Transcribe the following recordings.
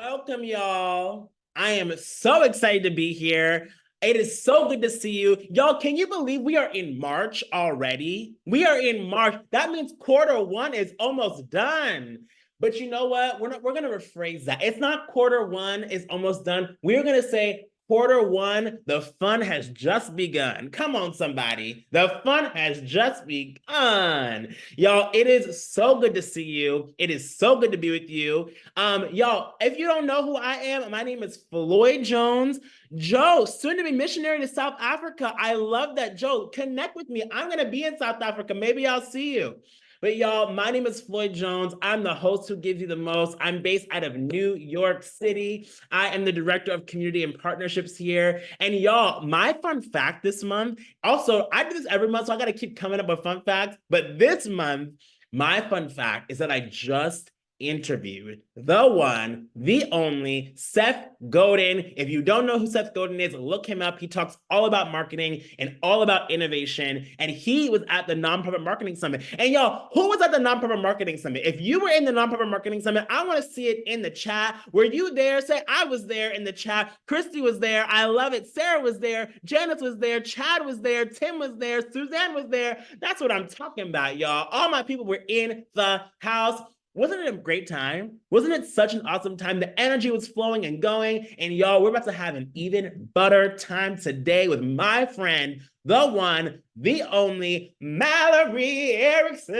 Welcome, y'all. I am so excited to be here. It is so good to see you. Y'all, can you believe we are in March already? We are in March. That means quarter one is almost done. But you know what? We're gonna rephrase that. It's not quarter one is almost done. We're gonna say quarter one, the fun has just begun. Come on, somebody. The fun has just begun. Y'all, it is so good to see you. It is so good to be with you. Y'all, if you don't know who I am, my name is Floyd Jones. Joe, soon to be missionary to South Africa. I love that. Joe, connect with me. I'm going to be in South Africa. Maybe I'll see you. But y'all, my name is Floyd Jones. I'm the host who gives you the most. I'm based out of New York City. I am the director of community and partnerships here. And y'all, my fun fact this month, also, I do this every month, so I got to keep coming up with fun facts. But this month, my fun fact is that I just interviewed the one, the only Seth Godin. If you don't know who Seth Godin is, look him up. He talks all about marketing and all about innovation. And he was at the Nonprofit Marketing Summit. And y'all, who was at the Nonprofit Marketing Summit? If you were in the Nonprofit Marketing Summit, I want to see it in the chat. Were you there? Say, I was there in the chat. Christy was there. I love it. Sarah was there. Janice was there. Chad was there. Tim was there. Suzanne was there. That's what I'm talking about, y'all. All my people were in the house. Wasn't it a great time? Wasn't it such an awesome time? The energy was flowing and going. And y'all, we're about to have an even butter time today with my friend, the one, the only, Mallory Erickson.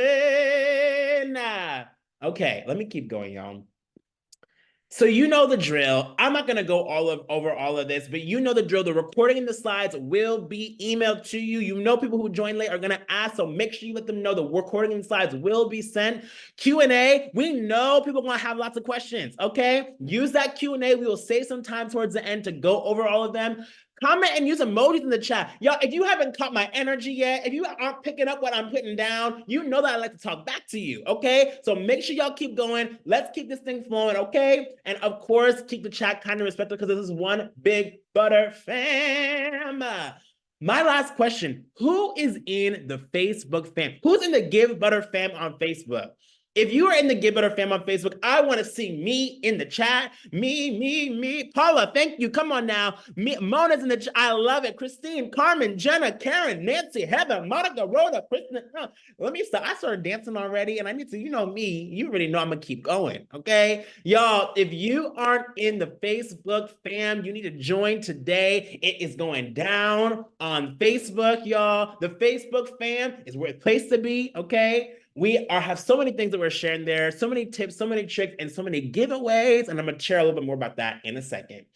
Okay, let me keep going, y'all. So you know the drill. I'm not going to go over all of this, but you know the drill. The recording and the slides will be emailed to you. You know people who join late are going to ask, so make sure you let them know the recording and slides will be sent. Q&A, we know people want to have lots of questions, okay? Use that Q&A. We will save some time towards the end to go over all of them. Comment and use emojis in the chat. Y'all, if you haven't caught my energy yet, if you aren't picking up what I'm putting down, you know that I like to talk back to you, okay? So make sure y'all keep going. Let's keep this thing flowing, okay? And of course, keep the chat kind of respectful because this is one big butter fam. My last question, who is in the Facebook fam? Who's in the Givebutter fam on Facebook? If you are in the Givebutter fam on Facebook, I want to see me in the chat. Me. Paula, thank you. Come on now. Mona's in the chat. I love it. Christine, Carmen, Jenna, Karen, Nancy, Heather, Monica, Rhoda, Kristen. Let me stop. I started dancing already, and I need to, you know me. You already know I'm going to keep going, okay? Y'all, if you aren't in the Facebook fam, you need to join today. It is going down on Facebook, y'all. The Facebook fam is where it's place to be, okay? We have so many things that we're sharing there, so many tips, so many tricks, and so many giveaways. And I'm going to share a little bit more about that in a second.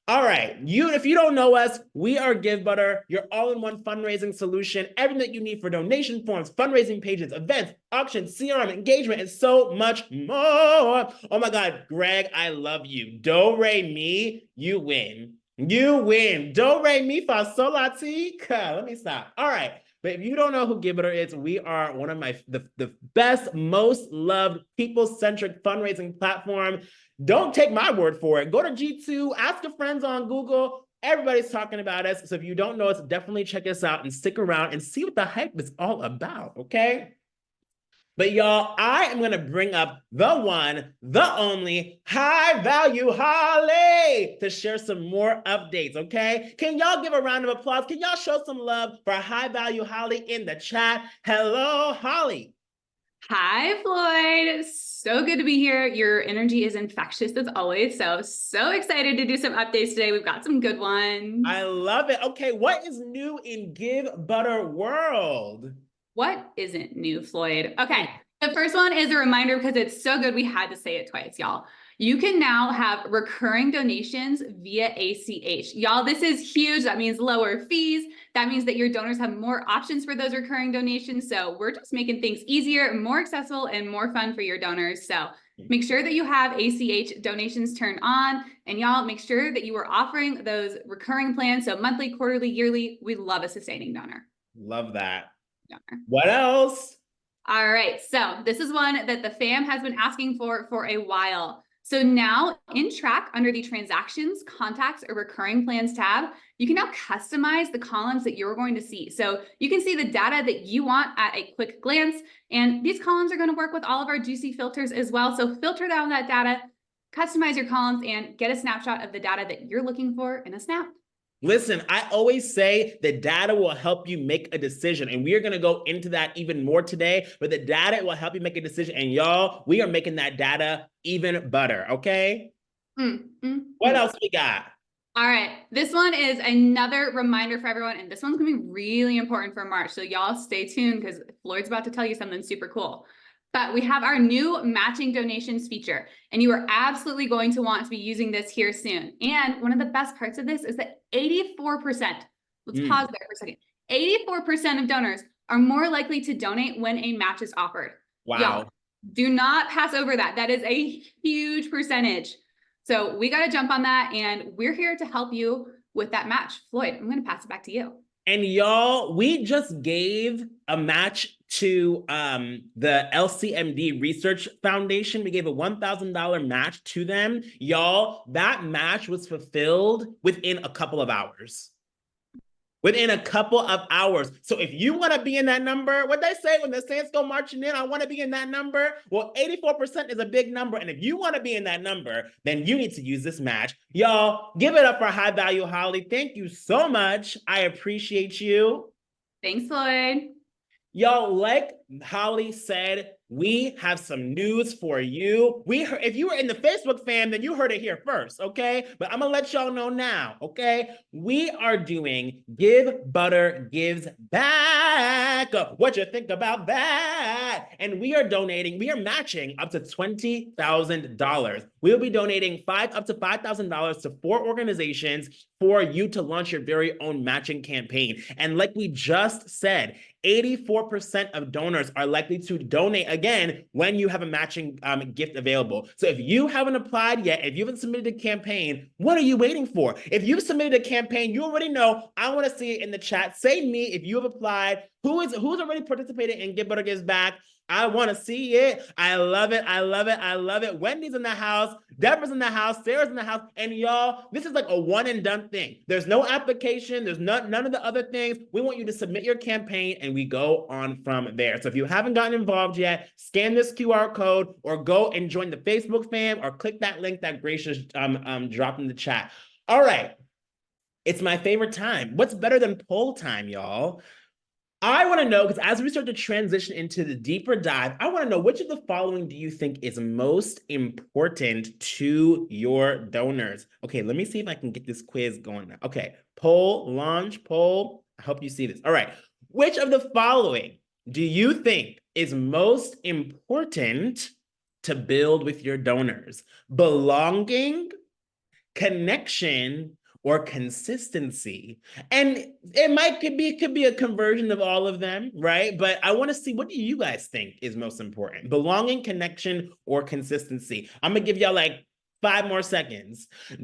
All right, if you don't know us, we are Givebutter, your all-in-one fundraising solution, everything that you need for donation forms, fundraising pages, events, auctions, CRM, engagement, and so much more. Oh my God, Greg, I love you. Do, re, mi, you win. You win. Do, re, mi, fa, sol, la, ti. Let me stop. All right. But if you don't know who Givebutter is, we are one of the best, most loved, people-centric fundraising platform. Don't take my word for it. Go to G2, ask your friends on Google. Everybody's talking about us. So if you don't know us, definitely check us out and stick around and see what the hype is all about, okay? But y'all, I am going to bring up the one, the only, High Value Holly to share some more updates, okay? Can y'all give a round of applause? Can y'all show some love for High Value Holly in the chat? Hello, Holly. Hi, Floyd. So good to be here. Your energy is infectious as always. So excited to do some updates today. We've got some good ones. I love it. Okay, what is new in Givebutter world? What isn't new, Floyd? Okay, the first one is a reminder because it's so good we had to say it twice, y'all. You can now have recurring donations via ACH. Y'all, this is huge. That means lower fees. That means that your donors have more options for those recurring donations. So we're just making things easier, more accessible, and more fun for your donors. So make sure that you have ACH donations turned on, and y'all make sure that you are offering those recurring plans. So monthly, quarterly, yearly. We love a sustaining donor. Love that. What else? All right, so this is one that the fam has been asking for a while. So now in Track, under the Transactions, Contacts, or Recurring Plans tab, you can now customize the columns that you're going to see. So you can see the data that you want at a quick glance, and these columns are going to work with all of our juicy filters as well. So filter down that data, customize your columns, and get a snapshot of the data that you're looking for in a snap. Listen, I always say the data will help you make a decision. And we are going to go into that even more today, but the data will help you make a decision. And y'all, we are making that data even better. Okay. What else we got? All right, this one is another reminder for everyone, and this one's gonna be really important for March. So y'all stay tuned because Floyd's about to tell you something super cool. But we have our new matching donations feature, and you are absolutely going to want to be using this here soon. And one of the best parts of this is that 84%, let's pause there for a second, 84% of donors are more likely to donate when a match is offered. Wow. Y'all, do not pass over that. That is a huge percentage. So we got to jump on that, and we're here to help you with that match. Floyd, I'm going to pass it back to you. And y'all, we just gave a match to the LCMD Research Foundation. We gave a $1,000 match to them. Y'all, that match was fulfilled within a couple of hours. Within a couple of hours. So if you want to be in that number, what they say when the Saints go marching in, I want to be in that number. Well, 84% is a big number. And if you want to be in that number, then you need to use this match. Y'all, give it up for High Value Holly. Thank you so much. I appreciate you. Thanks, Floyd. Y'all, like Holly said, we have some news for you. If you were in the Facebook fam, then you heard it here first, okay? But I'm gonna let y'all know now, okay? We are doing Givebutter Gives Back. What you think about that? And we are matching up to $20,000. We'll be donating up to $5,000 to 4 organizations for you to launch your very own matching campaign. And like we just said, 84% of donors are likely to donate again when you have a matching gift available. So if you haven't applied yet, if you haven't submitted a campaign, what are you waiting for? If you've submitted a campaign, you already know. I want to see it in the chat. Say me if you have applied. Who's already participated in Givebutter Gives Back? I want to see it. I love it. I love it. I love it. Wendy's in the house. Deborah's in the house. Sarah's in the house. And y'all, this is like a one and done thing. There's no application. There's none of the other things. We want you to submit your campaign and we go on from there. So if you haven't gotten involved yet, scan this QR code or go and join the Facebook fam or click that link that Grace just dropped in the chat. All right. It's my favorite time. What's better than poll time, y'all? I want to know, because as we start to transition into the deeper dive, I want to know which of the following do you think is most important to your donors? Okay, let me see if I can get this quiz going now. Okay, poll, launch, poll. I hope you see this. All right, which of the following do you think is most important to build with your donors? Belonging, connection, or consistency? And it could be a conversion of all of them, right? But I want to see, what do you guys think is most important? Belonging, connection, or consistency? I'm gonna give y'all like 5 more seconds. All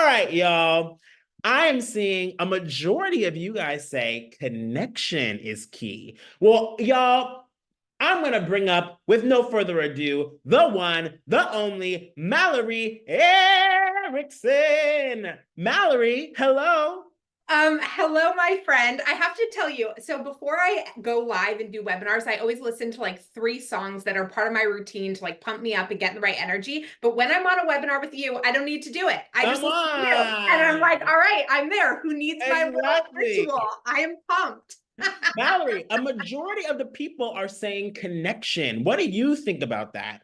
right, y'all. I am seeing a majority of you guys say connection is key. Well, y'all, I'm going to bring up, with no further ado, the one, the only, Mallory Erickson. Mallory, hello. Hello, my friend. I have to tell you, so before I go live and do webinars, I always listen to like 3 songs that are part of my routine to like pump me up and get the right energy. But when I'm on a webinar with you, I don't need to do it. I just listen to you. And I'm like, all right, I'm there. Who needs my little ritual? I am pumped. Mallory, a majority of the people are saying connection. What do you think about that?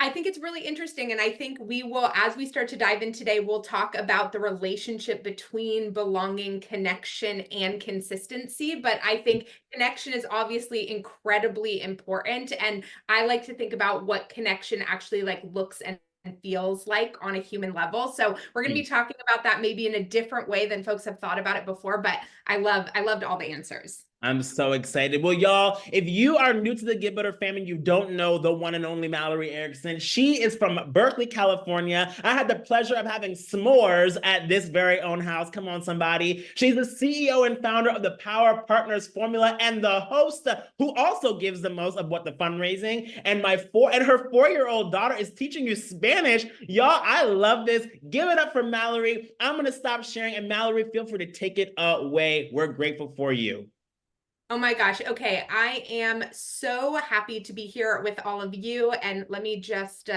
I think it's really interesting. And I think we will, as we start to dive in today, we'll talk about the relationship between belonging, connection, and consistency. But I think connection is obviously incredibly important. And I like to think about what connection actually like looks and feels like on a human level. So we're going to be talking about that maybe in a different way than folks have thought about it before. But I loved all the answers. I'm so excited. Well, y'all, if you are new to the Givebutter family, you don't know the one and only Mallory Erickson. She is from Berkeley, California. I had the pleasure of having s'mores at this very own house. Come on, somebody. She's the CEO and founder of the Power Partners Formula and the host who also gives the most of what the fundraising. And her 4-year-old daughter is teaching you Spanish. Y'all, I love this. Give it up for Mallory. I'm going to stop sharing. And Mallory, feel free to take it away. We're grateful for you. Oh my gosh. Okay. I am so happy to be here with all of you. And let me just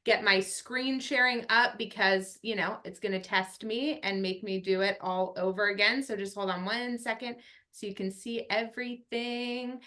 get my screen sharing up because, you know, it's going to test me and make me do it all over again. So just hold on 1 second so you can see everything.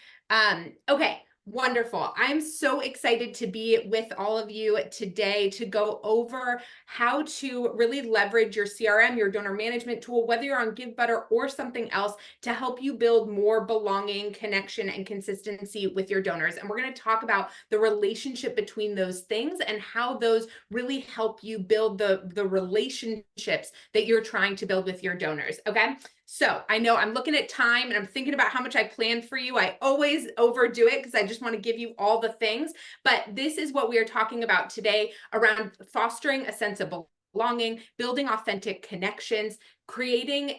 Okay. Wonderful. I'm so excited to be with all of you today to go over how to really leverage your CRM, your donor management tool, whether you're on Givebutter or something else, to help you build more belonging, connection, and consistency with your donors. And we're going to talk about the relationship between those things and how those really help you build the relationships that you're trying to build with your donors. Okay. So I know I'm looking at time and I'm thinking about how much I planned for you. I always overdo it because I just want to give you all the things. But this is what we are talking about today around fostering a sense of belonging, building authentic connections, creating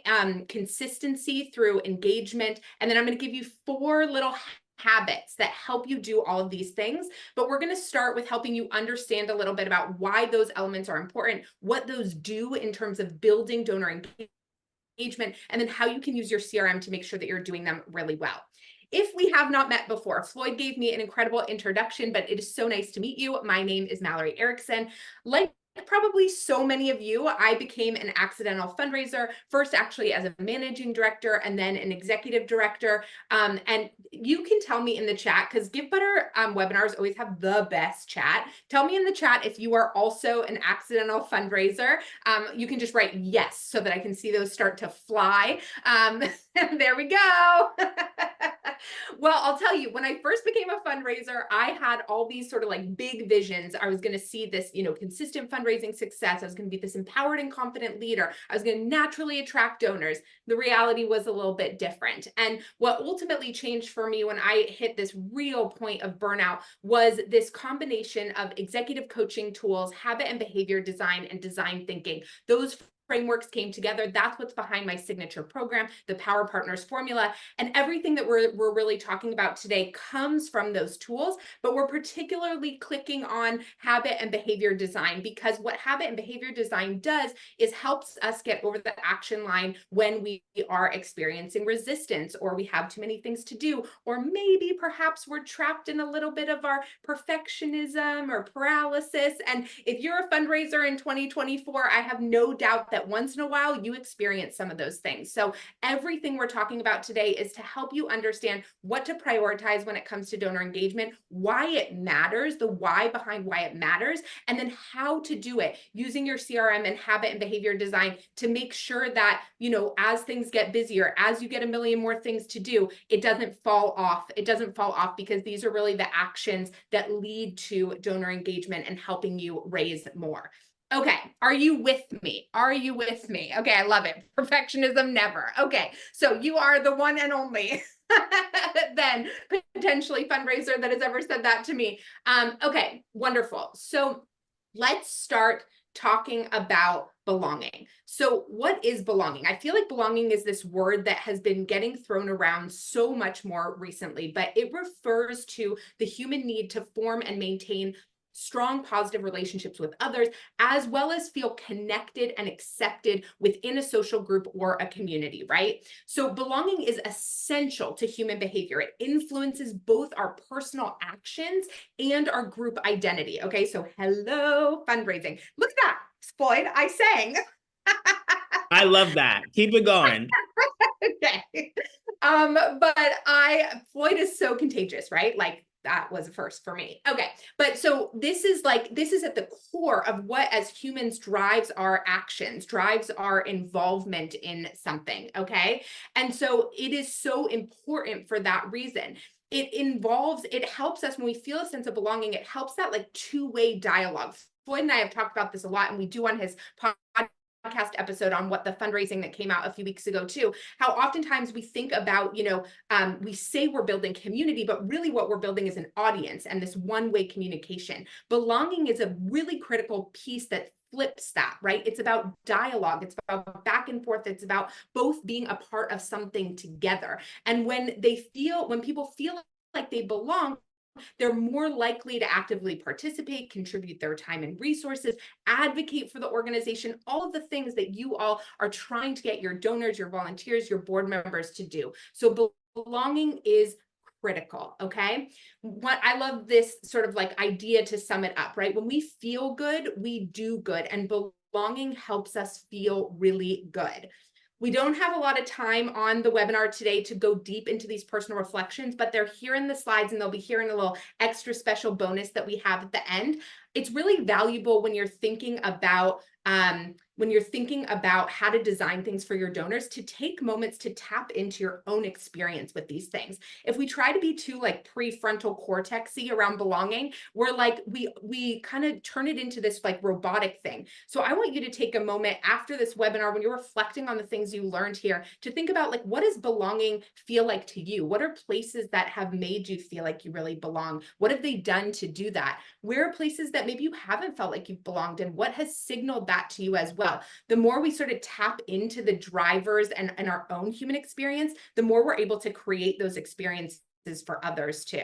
consistency through engagement. And then I'm going to give you 4 little habits that help you do all of these things. But we're going to start with helping you understand a little bit about why those elements are important, what those do in terms of building donor engagement, and then how you can use your CRM to make sure that you're doing them really well. If we have not met before, Floyd gave me an incredible introduction, but it is so nice to meet you. My name is Mallory Erickson. Like probably so many of you, I became an accidental fundraiser, first actually as a managing director and then an executive director. And you can tell me in the chat, because Givebutter webinars always have the best chat. Tell me in the chat if you are also an accidental fundraiser. You can just write yes so that I can see those start to fly. There we go. Well, I'll tell you, when I first became a fundraiser, I had all these sort of like big visions. I was going to see this, you know, consistent fundraising success. I was going to be this empowered and confident leader. I was going to naturally attract donors. The reality was a little bit different. And what ultimately changed for me when I hit this real point of burnout was this combination of executive coaching tools, habit and behavior design, and design thinking. Those frameworks came together. That's what's behind my signature program, the Power Partners Formula. And everything that we're really talking about today comes from those tools, but we're particularly clicking on habit and behavior design, because what habit and behavior design does is helps us get over the action line when we are experiencing resistance, or we have too many things to do, or maybe perhaps we're trapped in a little bit of our perfectionism or paralysis. And if you're a fundraiser in 2024, I have no doubt that once in a while you experience some of those things. So everything we're talking about today is to help you understand what to prioritize when it comes to donor engagement, why it matters, the why behind why it matters, and then how to do it using your CRM and habit and behavior design to make sure that, you know, as things get busier, as you get a million more things to do, it doesn't fall off. It doesn't fall off, because these are really the actions that lead to donor engagement and helping you raise more. Okay, are you with me? Are you with me? Okay, I love it. Perfectionism never. Okay, so you are the one and only then potentially fundraiser that has ever said that to me. Okay, wonderful. So let's start talking about belonging. So what is belonging? I feel like belonging is this word that has been getting thrown around so much more recently, but it refers to the human need to form and maintain strong positive relationships with others, as well as feel connected and accepted within a social group or a community, right? So belonging is essential to human behavior. It influences both our personal actions and our group identity. Okay, so hello, fundraising. Look at that, Floyd, I sang. I love that. Keep it going. Okay. Floyd is so contagious, right? Like, that was a first for me. Okay. But so this is at the core of what as humans drives our actions, drives our involvement in something. Okay. And so it is so important for that reason. It helps us when we feel a sense of belonging, it helps that like two-way dialogue. Floyd and I have talked about this a lot, and we do on his podcast episode on what the fundraising that came out a few weeks ago too, how oftentimes we think about, we say we're building community, but really what we're building is an audience and this one-way communication. Belonging is a really critical piece that flips that, right? It's about dialogue. It's about back and forth. It's about both being a part of something together. And when people feel like they belong, they're more likely to actively participate, contribute their time and resources, advocate for the organization, all of the things that you all are trying to get your donors, your volunteers, your board members to do. So belonging is critical, okay? What I love this sort of like idea to sum it up, right? When we feel good, we do good, and belonging helps us feel really good. We don't have a lot of time on the webinar today to go deep into these personal reflections, but they're here in the slides, and they'll be here in a little extra special bonus that we have at the end. It's really valuable when you're thinking about how to design things for your donors, to take moments to tap into your own experience with these things. If we try to be too like prefrontal cortex-y around belonging, we're like, we kind of turn it into this like robotic thing. So I want you to take a moment after this webinar, when you're reflecting on the things you learned here, to think about like, what does belonging feel like to you? What are places that have made you feel like you really belong? What have they done to do that? Where are places that maybe you haven't felt like you've belonged, and what has signaled that to you as well? The more we sort of tap into the drivers and our own human experience, the more we're able to create those experiences for others too.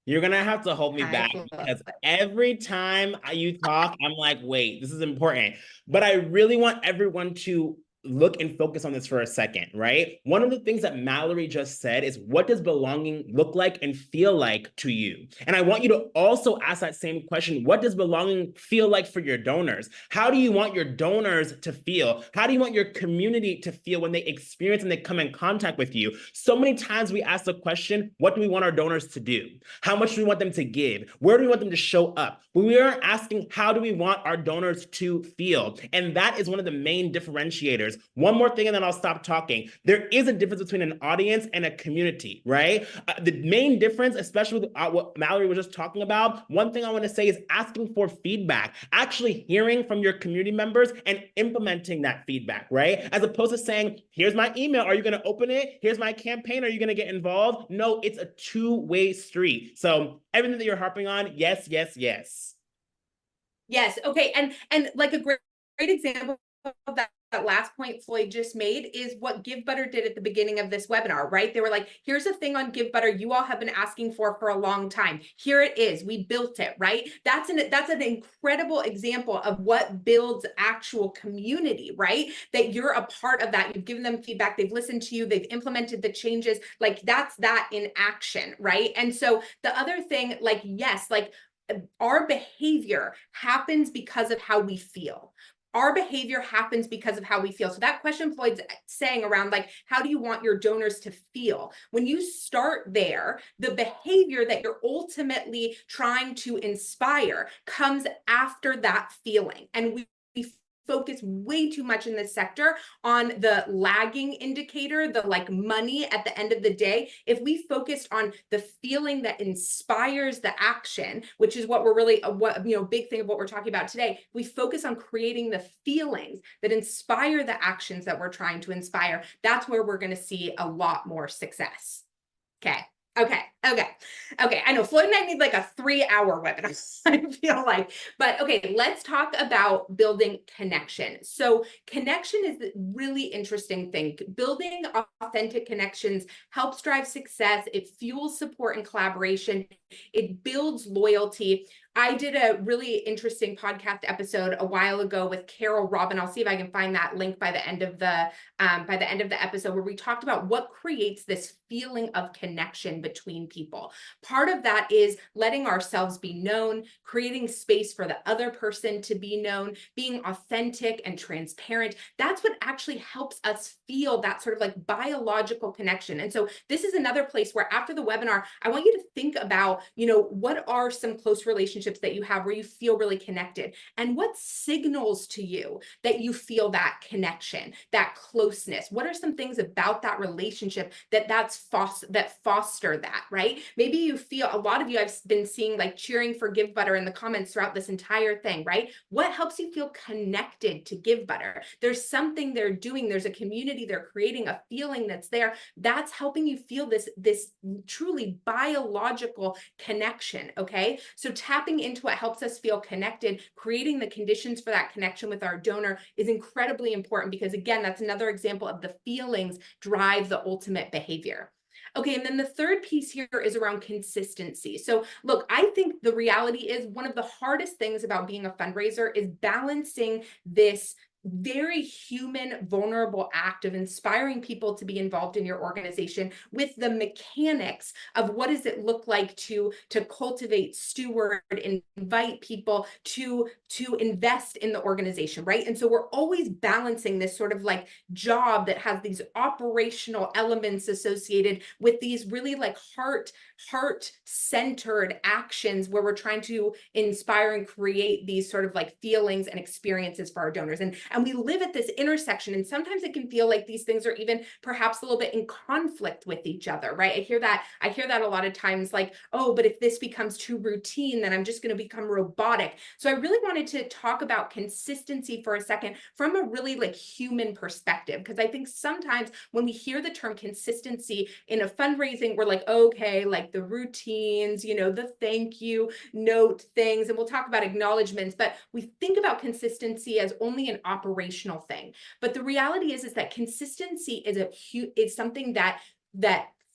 You're gonna have to hold me I back, love because it. every time you talk, I'm like, wait, this is important. But I really want everyone to look and focus on this for a second, right? One of the things that Mallory just said is, what does belonging look like and feel like to you? And I want you to also ask that same question. What does belonging feel like for your donors? How do you want your donors to feel? How do you want your community to feel when they experience and they come in contact with you? So many times we ask the question, what do we want our donors to do? How much do we want them to give? Where do we want them to show up? But we are asking, how do we want our donors to feel? And that is one of the main differentiators. One more thing, and then I'll stop talking. There is a difference between an audience and a community, right? The main difference, especially with what Mallory was just talking about, one thing I want to say is asking for feedback, actually hearing from your community members and implementing that feedback, right? As opposed to saying, here's my email, are you going to open it? Here's my campaign, are you going to get involved? No, it's a two-way street. So everything that you're harping on, yes, yes, yes. Yes. Okay. And like a great example of that last point Floyd just made is what Givebutter did at the beginning of this webinar, right? They were like, here's a thing on Givebutter you all have been asking for a long time. Here it is. We built it, right? That's an incredible example of what builds actual community, right? That you're a part of that. You've given them feedback. They've listened to you. They've implemented the changes. Like that's that in action, right? And so the other thing, like, yes, like our behavior happens because of how we feel. Our behavior happens because of how we feel. So that question Floyd's saying around like, how do you want your donors to feel? When you start there, the behavior that you're ultimately trying to inspire comes after that feeling. And we focus way too much in this sector on the lagging indicator, the like money at the end of the day. If we focused on the feeling that inspires the action, which is what we're really, big thing of what we're talking about today, we focus on creating the feelings that inspire the actions that we're trying to inspire. That's where we're going to see a lot more success. Okay. I know Floyd and I need like a 3-hour webinar, I feel like. But okay, let's talk about building connection. So connection is a really interesting thing. Building authentic connections helps drive success. It fuels support and collaboration. It builds loyalty. I did a really interesting podcast episode a while ago with Carol Robin. I'll see if I can find that link by the end of the episode, where we talked about what creates this feeling of connection between people. Part of that is letting ourselves be known, creating space for the other person to be known, being authentic and transparent. That's what actually helps us feel that sort of like biological connection. And so this is another place where after the webinar, I want you to think about, what are some close relationships relationships that you have where you feel really connected? And what signals to you that you feel that connection, that closeness? What are some things about that relationship that foster that, right? Maybe you feel, a lot of you I've been seeing like cheering for Givebutter in the comments throughout this entire thing, right? What helps you feel connected to Givebutter? There's something they're doing, there's a community they're creating, a feeling that's there that's helping you feel this truly biological connection. Okay, so tapping into what helps us feel connected, creating the conditions for that connection with our donor is incredibly important, because again, that's another example of the feelings drive the ultimate behavior. Okay, and then the third piece here is around consistency. So look, I think the reality is one of the hardest things about being a fundraiser is balancing this very human, vulnerable act of inspiring people to be involved in your organization with the mechanics of what does it look like to cultivate, steward, invite people to invest in the organization, right? And so we're always balancing this sort of like job that has these operational elements associated with these really like heart-centered actions where we're trying to inspire and create these sort of like feelings and experiences for our donors. And we live at this intersection, and sometimes it can feel like these things are even perhaps a little bit in conflict with each other, right? I hear that a lot of times, like, oh, but if this becomes too routine, then I'm just going to become robotic. So I really wanted to talk about consistency for a second from a really like human perspective, because I think sometimes when we hear the term consistency in a fundraising, we're like, okay, like the routines, you know, the thank you note things, and we'll talk about acknowledgements, but we think about consistency as only an operational thing. But the reality is that consistency is something that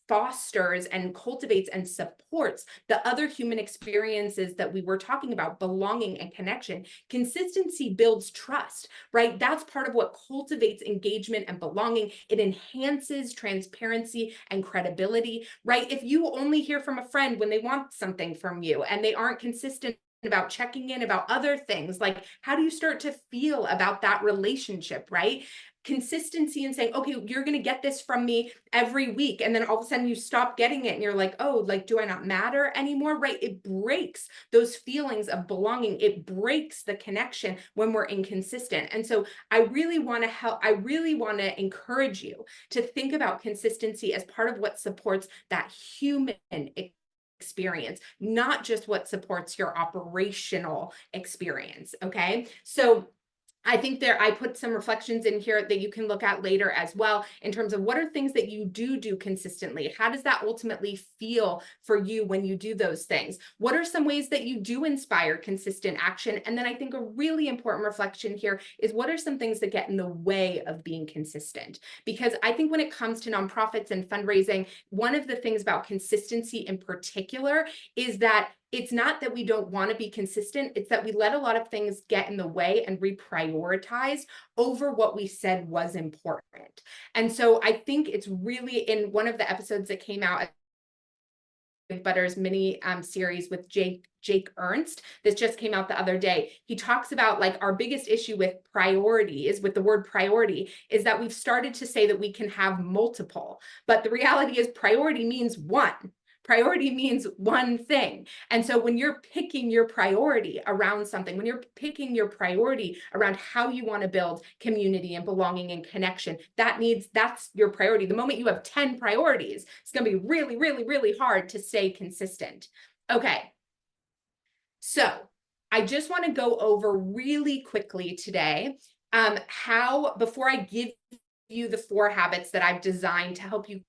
fosters and cultivates and supports the other human experiences that we were talking about, belonging and connection. Consistency builds trust, right? That's part of what cultivates engagement and belonging. It enhances transparency and credibility, right? If you only hear from a friend when they want something from you and they aren't consistent about checking in about other things, like how do you start to feel about that relationship, right? Consistency and saying, okay, you're going to get this from me every week, and then all of a sudden you stop getting it and you're like, oh, like, do I not matter anymore, right? It breaks those feelings of belonging. It breaks the connection when we're inconsistent. And so I really want to encourage you to think about consistency as part of what supports that human experience, not just what supports your operational experience. Okay, so I think I put some reflections in here that you can look at later as well, in terms of what are things that you do consistently. How does that ultimately feel for you when you do those things? What are some ways that you do inspire consistent action? And then I think a really important reflection here is, what are some things that get in the way of being consistent? Because I think when it comes to nonprofits and fundraising, one of the things about consistency in particular is that it's not that we don't want to be consistent, it's that we let a lot of things get in the way and reprioritize over what we said was important. And so I think it's really, in one of the episodes that came out, Butter's mini series with Jake Ernst, this just came out the other day. He talks about like our biggest issue with priorities, with the word priority, is that we've started to say that we can have multiple, but the reality is priority means one. Priority means one thing. And so when you're picking your priority around something, when you're picking your priority around how you want to build community and belonging and connection, that's your priority. The moment you have 10 priorities, it's going to be really, really, really hard to stay consistent. Okay. So I just want to go over really quickly today how, before I give you the 4 habits that I've designed to help you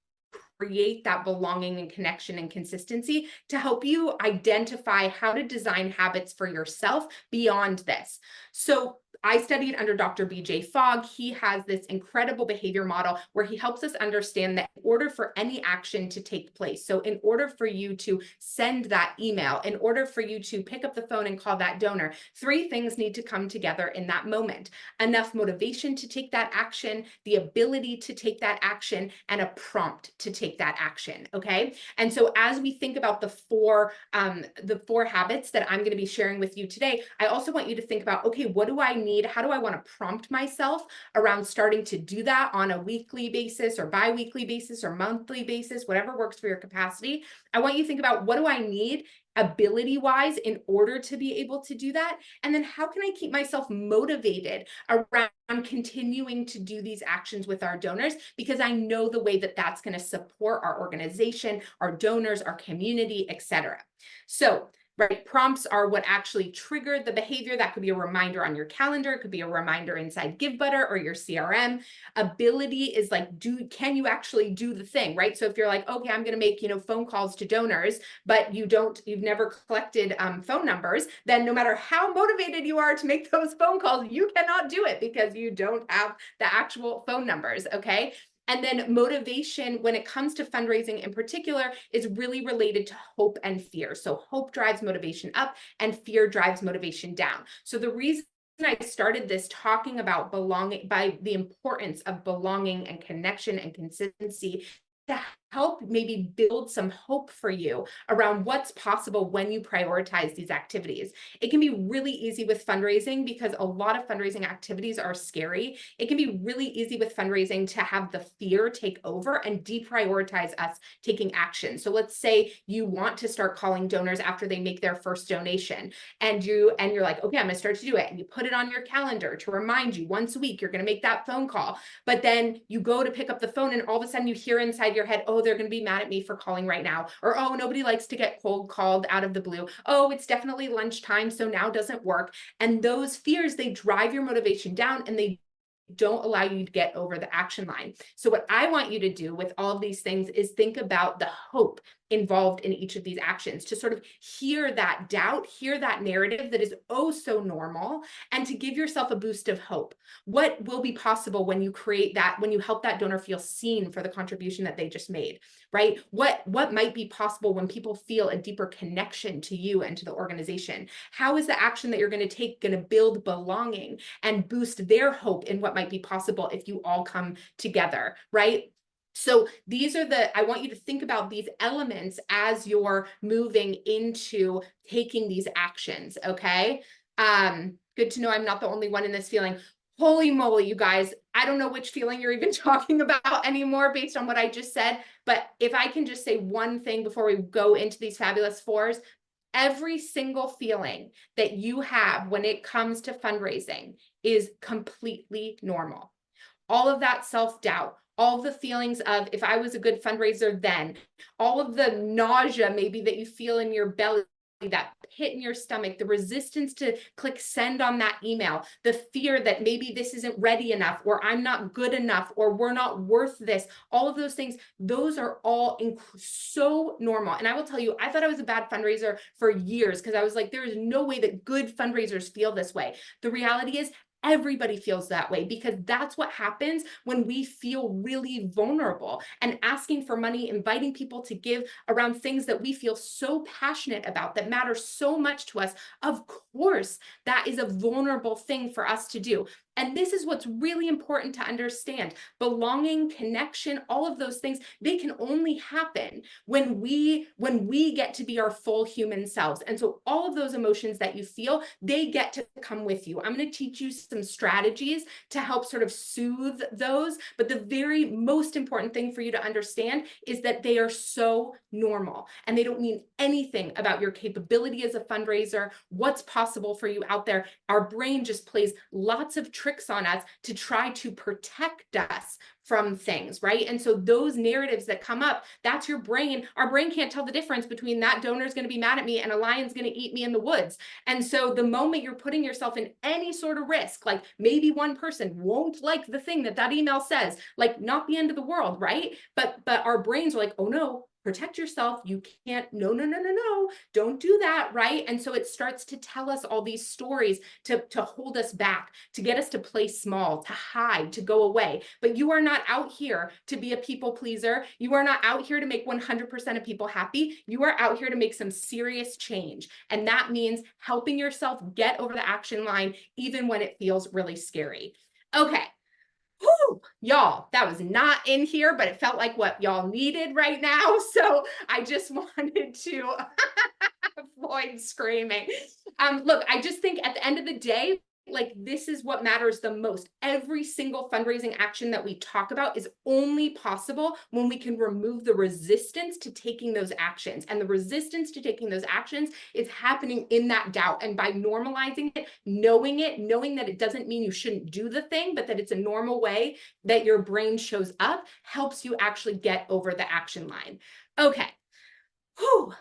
create that belonging and connection and consistency, to help you identify how to design habits for yourself beyond this. So I studied under Dr. BJ Fogg. He has this incredible behavior model where he helps us understand that in order for any action to take place, so in order for you to send that email, in order for you to pick up the phone and call that donor, 3 things need to come together in that moment: enough motivation to take that action, the ability to take that action, and a prompt to take that action. Okay. And so as we think about the 4 habits that I'm going to be sharing with you today, I also want you to think about, okay, what do I need? How do I want to prompt myself around starting to do that on a weekly basis or bi-weekly basis or monthly basis, whatever works for your capacity? I want you to think about, what do I need ability wise in order to be able to do that? And then how can I keep myself motivated around continuing to do these actions with our donors? Because I know the way that that's going to support our organization, our donors, our community, etc. So, right, prompts are what actually triggered the behavior. That could be a reminder on your calendar. It could be a reminder inside Givebutter or your CRM. Ability is like, can you actually do the thing, right? So if you're like, okay, I'm going to make, phone calls to donors, but you've never collected phone numbers, then no matter how motivated you are to make those phone calls, you cannot do it because you don't have the actual phone numbers, okay? And then motivation, when it comes to fundraising in particular, is really related to hope and fear. So hope drives motivation up and fear drives motivation down. So the reason I started this talking about belonging, by the importance of belonging and connection and consistency, to help maybe build some hope for you around what's possible when you prioritize these activities. It can be really easy with fundraising because a lot of fundraising activities are scary. It can be really easy with fundraising to have the fear take over and deprioritize us taking action. So let's say you want to start calling donors after they make their first donation, and you're like, okay, I'm going to start to do it. And you put it on your calendar to remind you once a week, you're going to make that phone call. But then you go to pick up the phone and all of a sudden you hear inside your head, oh, they're going to be mad at me for calling right now. Or, oh, nobody likes to get cold called out of the blue. Oh, it's definitely lunchtime, so now doesn't work. And those fears, they drive your motivation down and they don't allow you to get over the action line. So what I want you to do with all of these things is think about the hope involved in each of these actions, to sort of hear that doubt, hear that narrative that is oh so normal, and to give yourself a boost of hope. What will be possible when you create that, when you help that donor feel seen for the contribution that they just made, right? What might be possible when people feel a deeper connection to you and to the organization? How is the action that you're going to take going to build belonging and boost their hope in what might be possible if you all come together, right? So these are I want you to think about these elements as you're moving into taking these actions, okay? Good to know I'm not the only one in this feeling. Holy moly, you guys, I don't know which feeling you're even talking about anymore based on what I just said, but if I can just say one thing before we go into these fabulous fours, every single feeling that you have when it comes to fundraising is completely normal. All of that self-doubt, all the feelings of, if I was a good fundraiser then, all of the nausea maybe that you feel in your belly, that pit in your stomach, the resistance to click send on that email, the fear that maybe this isn't ready enough, or I'm not good enough, or we're not worth this, all of those things, those are all so normal. And I will tell you, I thought I was a bad fundraiser for years because I was like, there is no way that good fundraisers feel this way. The reality is, everybody feels that way, because that's what happens when we feel really vulnerable and asking for money, inviting people to give around things that we feel so passionate about, that matter so much to us. Of course, that is a vulnerable thing for us to do. And this is what's really important to understand. Belonging, connection, all of those things, they can only happen when we get to be our full human selves. And so all of those emotions that you feel, they get to come with you. I'm going to teach you some strategies to help sort of soothe those. But the very most important thing for you to understand is that they are so normal and they don't mean anything about your capability as a fundraiser, what's possible for you out there. Our brain just plays lots of tricks on us to try to protect us from things, right? And so those narratives that come up, that's your brain. Our brain can't tell the difference between that donor is going to be mad at me and a lion's going to eat me in the woods. And so the moment you're putting yourself in any sort of risk, like maybe one person won't like the thing that email says, like not the end of the world, right? But our brains are like, oh no, protect yourself. You can't, no, don't do that, right? And so it starts to tell us all these stories to hold us back, to get us to play small, to hide, to go away. But you are not out here to be a people pleaser. You are not out here to make 100% of people happy. You are out here to make some serious change. And that means helping yourself get over the action line, even when it feels really scary. Okay. Whew, y'all, that was not in here, but it felt like what y'all needed right now. So I just wanted to avoid screaming. Look, I just think at the end of the day, Like, this is what matters the most. Every single fundraising action that we talk about is only possible when we can remove the resistance to taking those actions. And the resistance to taking those actions is happening in that doubt. And by normalizing it, knowing that it doesn't mean you shouldn't do the thing, but that it's a normal way that your brain shows up, helps you actually get over the action line. Okay. Whew.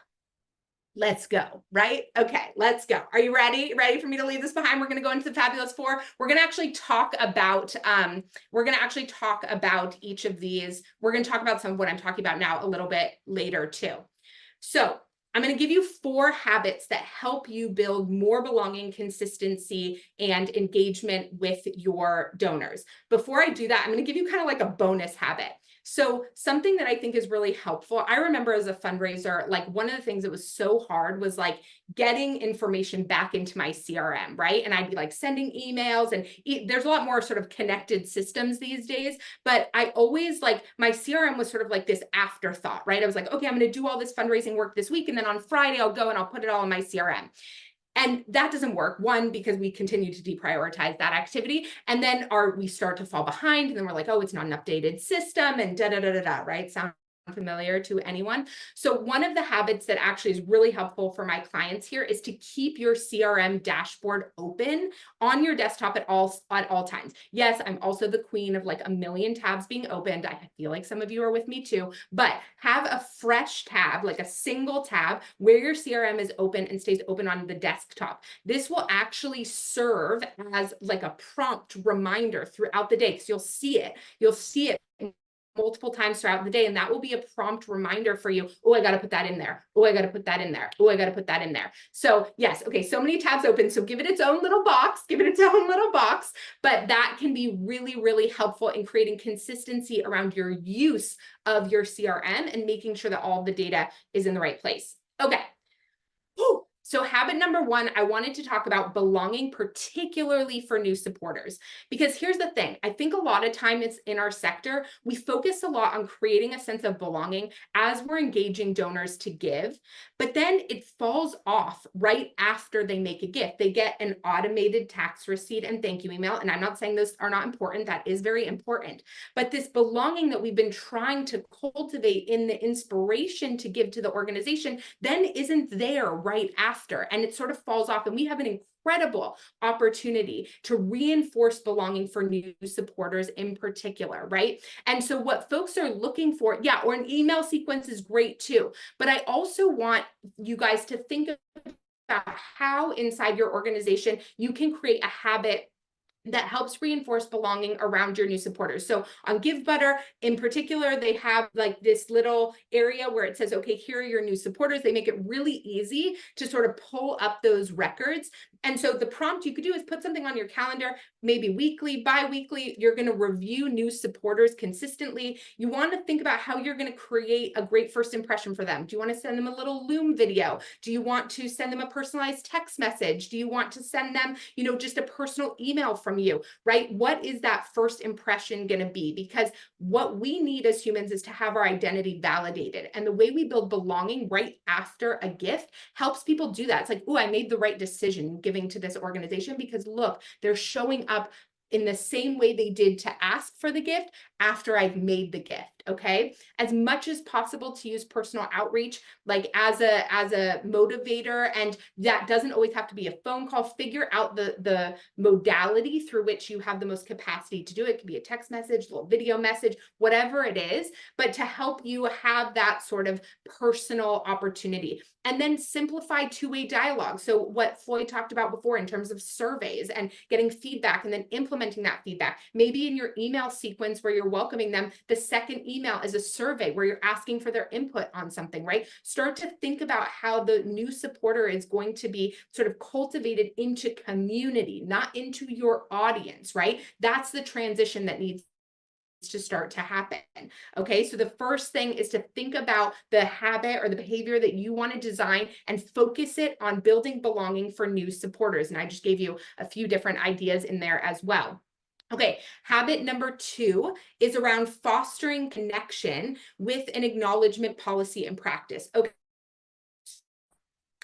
Let's go, right? Okay, let's go. Are you ready? Ready for me to leave this behind? We're going to go into the fabulous four. We're going to actually talk about each of these. We're going to talk about some of what I'm talking about now a little bit later too. So I'm going to give you 4 habits that help you build more belonging, consistency, and engagement with your donors. Before I do that, I'm going to give you kind of like a bonus habit. So something that I think is really helpful, I remember as a fundraiser, like one of the things that was so hard was like getting information back into my CRM, right? And I'd be like sending emails, and there's a lot more sort of connected systems these days, but I always like my CRM was sort of like this afterthought, right? I was like, okay, I'm going to do all this fundraising work this week, and then on Friday I'll go and I'll put it all in my CRM. And that doesn't work. One, because we continue to deprioritize that activity. And then we start to fall behind, and then we're like, oh, it's not an updated system, and right? Sound familiar to anyone? So one of the habits that actually is really helpful for my clients here is to keep your CRM dashboard open on your desktop at all times. Yes, I'm also the queen of like a million tabs being opened. I feel like some of you are with me too, but have a fresh tab, like a single tab where your CRM is open and stays open on the desktop. This will actually serve as like a prompt reminder throughout the day, because you'll see it multiple times throughout the day, and that will be a prompt reminder for you. Oh, I got to put that in there. Oh, I got to put that in there. Oh, I got to put that in there. So yes, okay, so many tabs open. So give it its own little box, but that can be really, really helpful in creating consistency around your use of your CRM and making sure that all the data is in the right place. Okay. Whew. So habit number 1, I wanted to talk about belonging, particularly for new supporters, because here's the thing. I think a lot of times in our sector, we focus a lot on creating a sense of belonging as we're engaging donors to give, but then it falls off right after they make a gift. They get an automated tax receipt and thank you email. And I'm not saying those are not important. That is very important. But this belonging that we've been trying to cultivate in the inspiration to give to the organization then isn't there right after. And it sort of falls off. And we have an incredible opportunity to reinforce belonging for new supporters in particular, right? And so what folks are looking for, yeah, or an email sequence is great too. But I also want you guys to think about how inside your organization you can create a habit that helps reinforce belonging around your new supporters. So on Givebutter in particular, they have like this little area where it says, okay, here are your new supporters. They make it really easy to sort of pull up those records. And so the prompt you could do is put something on your calendar, maybe weekly, bi-weekly. You're going to review new supporters consistently. You want to think about how you're going to create a great first impression for them. Do you want to send them a little Loom video? Do you want to send them a personalized text message? Do you want to send them, just a personal email from you, right? What is that first impression going to be? Because what we need as humans is to have our identity validated. And the way we build belonging right after a gift helps people do that. It's like, oh, I made the right decision giving to this organization because look, they're showing up in the same way they did to ask for the gift after I've made the gift, okay? As much as possible to use personal outreach, like as a motivator, and that doesn't always have to be a phone call. Figure out the modality through which you have the most capacity to do it. It could be a text message, a little video message, whatever it is, but to help you have that sort of personal opportunity. And then simplify two-way dialogue. So what Floyd talked about before in terms of surveys and getting feedback and then implementing that feedback. Maybe in your email sequence where you're welcoming them, the second email is a survey where you're asking for their input on something, right? Start to think about how the new supporter is going to be sort of cultivated into community, not into your audience, right? That's the transition that needs to start to happen. Okay, so the first thing is to think about the habit or the behavior that you want to design and focus it on building belonging for new supporters. And I just gave you a few different ideas in there as well. Okay, habit number 2 is around fostering connection with an acknowledgement policy and practice. Okay,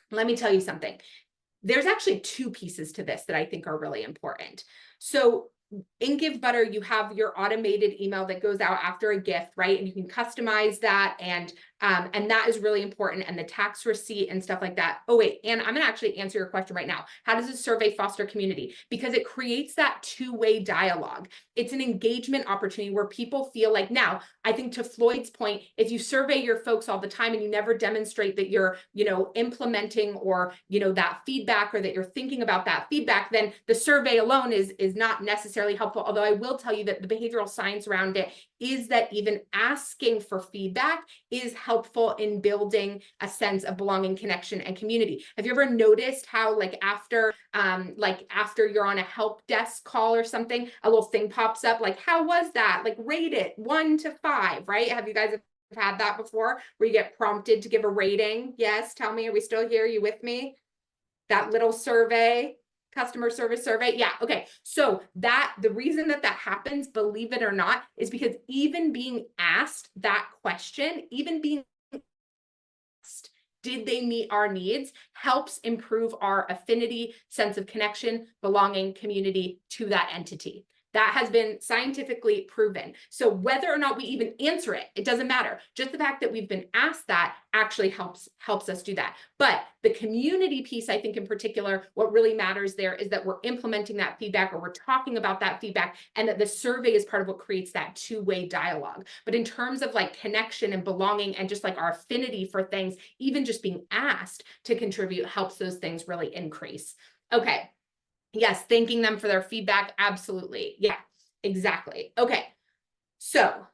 let me tell you something. there's actually two pieces to this that I think are really important. So in Givebutter, you have your automated email that goes out after a gift, right? And you can customize that, and that is really important, and the tax receipt and stuff like that. Oh wait, and I'm gonna actually answer your question right now. How does a survey foster community? Because it creates that two-way dialogue. It's an engagement opportunity where people feel like, now, I think to Floyd's point, if you survey your folks all the time and you never demonstrate that you're, implementing or, that feedback, or that you're thinking about that feedback, then the survey alone is not necessarily helpful. Although I will tell you that the behavioral science around it is that even asking for feedback is helpful in building a sense of belonging, connection, and community. Have you ever noticed how after you're on a help desk call or something, a little thing pops up like, how was that? Like, rate it 1 to 5, right? Have you guys had that before, where you get prompted to give a rating? Yes, tell me, are we still here? You with me? That little survey, customer service survey. Yeah. Okay. So the reason that happens, believe it or not, is because even being asked that question, even being asked, did they meet our needs, helps improve our affinity, sense of connection, belonging, community to that entity. That has been scientifically proven. So whether or not we even answer it, it doesn't matter. Just the fact that we've been asked that actually helps us do that. But the community piece, I think in particular, what really matters there is that we're implementing that feedback, or we're talking about that feedback, and that the survey is part of what creates that two-way dialogue. But in terms of connection and belonging, and just our affinity for things, even just being asked to contribute helps those things really increase. Okay. Yes, thanking them for their feedback. Absolutely. Yeah, exactly. Okay. So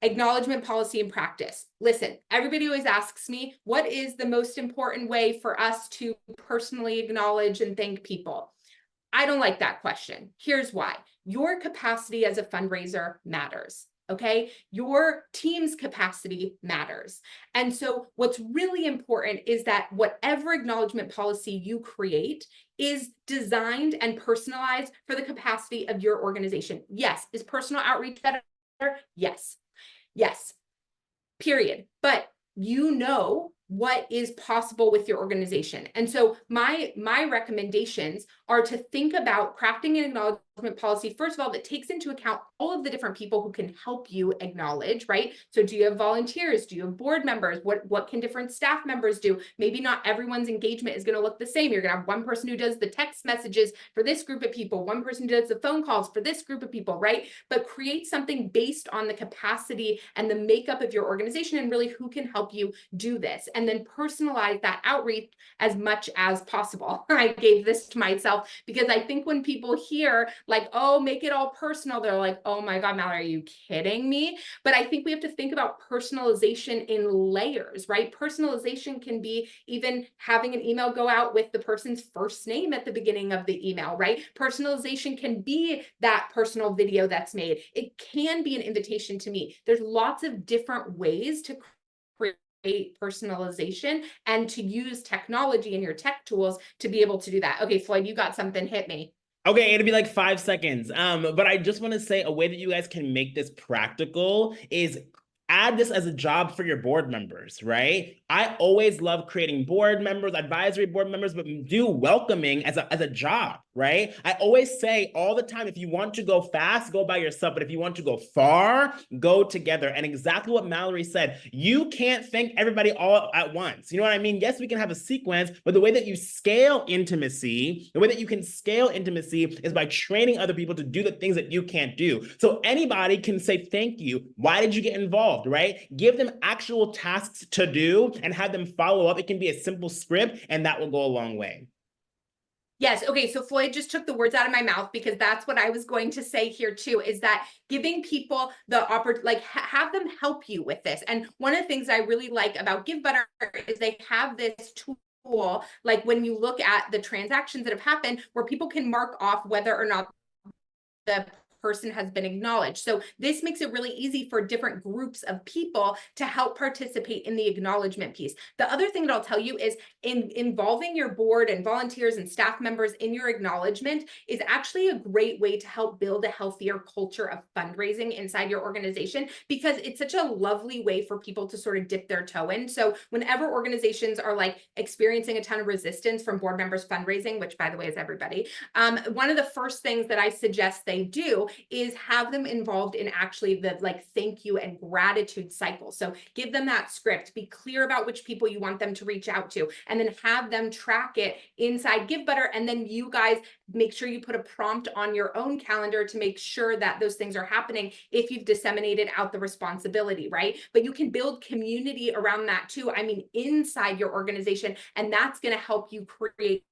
acknowledgement policy and practice. Listen, everybody always asks me, what is the most important way for us to personally acknowledge and thank people? I don't like that question. Here's why. Your capacity as a fundraiser matters. Okay, your team's capacity matters. And so what's really important is that whatever acknowledgement policy you create is designed and personalized for the capacity of your organization. Yes. Is personal outreach better? Yes. Yes. Period. But what is possible with your organization. And so my recommendations are to think about crafting an acknowledgement policy, first of all, that takes into account all of the different people who can help you acknowledge, right? So do you have volunteers? Do you have board members? What can different staff members do? Maybe not everyone's engagement is going to look the same. You're going to have one person who does the text messages for this group of people, one person who does the phone calls for this group of people, right? But create something based on the capacity and the makeup of your organization, and really who can help you do this. And then personalize that outreach as much as possible. I gave this to myself because I think when people hear oh, make it all personal, they're like, oh my God, Mallory, are you kidding me? But I think we have to think about personalization in layers, right? Personalization can be even having an email go out with the person's first name at the beginning of the email, right? Personalization can be that personal video that's made. It can be an invitation to meet. There's lots of different ways to create personalization and to use technology and your tech tools to be able to do that. Okay, Floyd, you got something, hit me. Okay, it'll be like 5 seconds. But I just want to say a way that you guys can make this practical is add this as a job for your board members, right? I always love creating board members, advisory board members, but do welcoming as a job, right? I always say all the time, if you want to go fast, go by yourself. But if you want to go far, go together. And exactly what Mallory said, you can't thank everybody all at once. You know what I mean? Yes, we can have a sequence, but the way that you scale intimacy, the way that you can scale intimacy is by training other people to do the things that you can't do. So anybody can say, thank you. Why did you get involved, right? Give them actual tasks to do and have them follow up. It can be a simple script, and that will go a long way. Yes. Okay. So Floyd just took the words out of my mouth, because that's what I was going to say here too, is that giving people the opportunity, have them help you with this. And one of the things I really like about Givebutter is they have this tool, like when you look at the transactions that have happened, where people can mark off whether or not the person has been acknowledged. So this makes it really easy for different groups of people to help participate in the acknowledgement piece. The other thing that I'll tell you is involving your board and volunteers and staff members in your acknowledgement is actually a great way to help build a healthier culture of fundraising inside your organization, because it's such a lovely way for people to sort of dip their toe in. So whenever organizations are like experiencing a ton of resistance from board members fundraising, which by the way is everybody, one of the first things that I suggest they do is have them involved in actually the like thank you and gratitude cycle. So give them that script, be clear about which people you want them to reach out to, and then have them track it inside Givebutter. And then you guys make sure you put a prompt on your own calendar to make sure that those things are happening if you've disseminated out the responsibility, right? But you can build community around that too. I mean, inside your organization, and that's going to help you create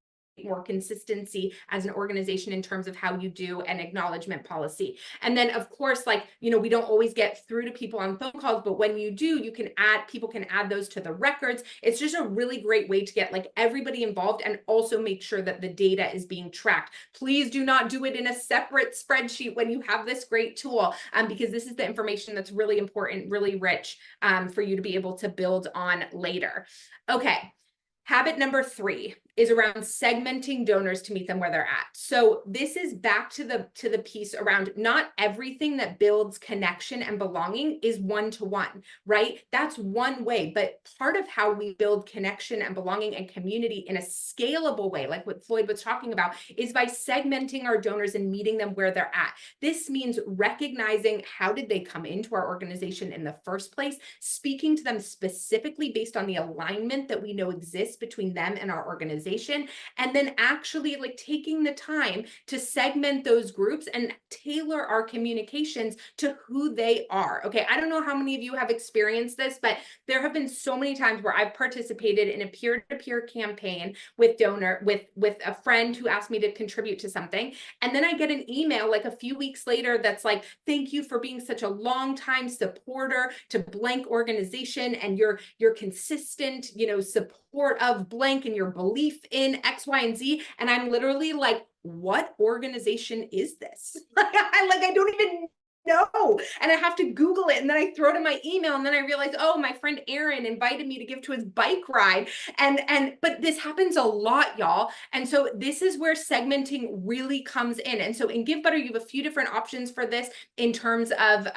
more consistency as an organization in terms of how you do an acknowledgement policy. And then of course, like, you know, we don't always get through to people on phone calls, but when you do, you can add, people can add those to the records. It's just a really great way to get like everybody involved and also make sure that the data is being tracked. Please do not do it in a separate spreadsheet when you have this great tool, because this is the information that's really important, really rich, for you to be able to build on later. Okay. Habit number 3 is around segmenting donors to meet them where they're at. So this is back to the piece around not everything that builds connection and belonging is one-to-one, right? That's one way, but part of how we build connection and belonging and community in a scalable way, like what Floyd was talking about, is by segmenting our donors and meeting them where they're at. This means recognizing how did they come into our organization in the first place, speaking to them specifically based on the alignment that we know exists between them and our organization, and then actually like taking the time to segment those groups and tailor our communications to who they are. Okay, I don't know how many of you have experienced this, but there have been so many times where I've participated in a peer-to-peer campaign with a friend who asked me to contribute to something, and then I get an email like a few weeks later that's like, thank you for being such a long time supporter to blank organization, and your consistent, you know, support of blank and your belief in X, Y, and Z. And I'm literally like, what organization is this? I don't even know. And I have to Google it. And then I throw it in my email. And then I realize, oh, my friend Aaron invited me to give to his bike ride. But this happens a lot, y'all. And so this is where segmenting really comes in. And so in Givebutter, you have a few different options for this in terms of